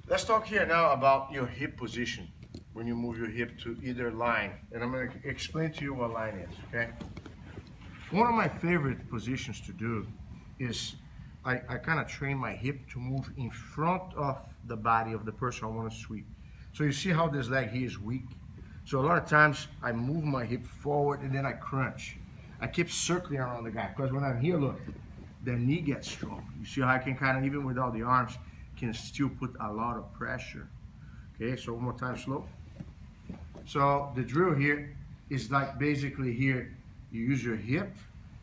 Let's talk here now about your hip position when you move your hip to either line. And I'm going to explain to you what line is, okay? One of my favorite positions to do is I kind of train my hip to move in front of the body of the person I want to sweep. So you see how this leg here is weak? So a lot of times I move my hip forward and then I crunch. I keep circling around the guy because when I'm here, look, the knee gets strong. You see how I can kind of, even without the arms, can still put a lot of pressure. Okay, so one more time, slow. So the drill here is like basically here, you use your hip,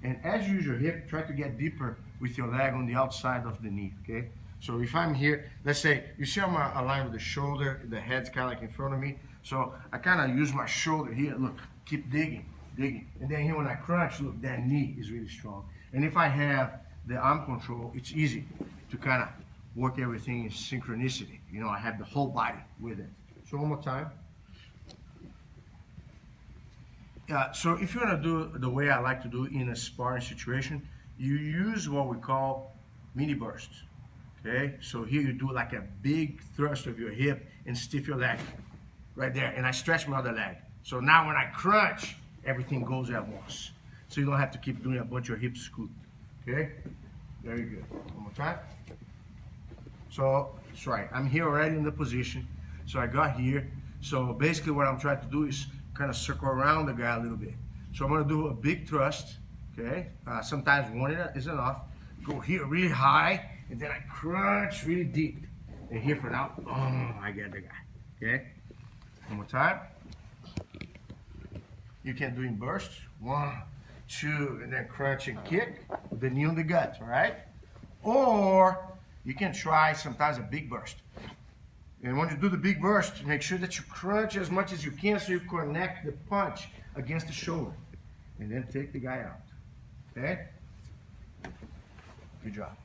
and as you use your hip, try to get deeper with your leg on the outside of the knee, okay? So if I'm here, let's say, you see I'm aligned with the shoulder, the head's kind of like in front of me, so I kind of use my shoulder here, look, keep digging, and then here when I crunch, look, that knee is really strong. And if I have the arm control, it's easy to kind of work everything in synchronicity. You know, I have the whole body with it. So one more time. So if you want to do the way I like to do it in a sparring situation, you use what we call mini bursts. Okay, so here you do like a big thrust of your hip and stiff your leg right there, and I stretch my other leg. So now when I crunch, everything goes at once. So you don't have to keep doing a bunch of hip scoot. Okay, very good. One more time. So that's right, I'm here already in the position. So I got here. So basically what I'm trying to do is kind of circle around the guy a little bit. So I'm gonna do a big thrust, okay? Sometimes one is enough. Go here really high, and then I crunch really deep. And here for now, I get the guy, okay? One more time. You can do in bursts. 1, 2, and then crunch and kick with the knee on the gut, all right? Or you can try sometimes a big burst. And when you do the big burst, make sure that you crunch as much as you can so you connect the punch against the shoulder. And then take the guy out. Okay? Good job.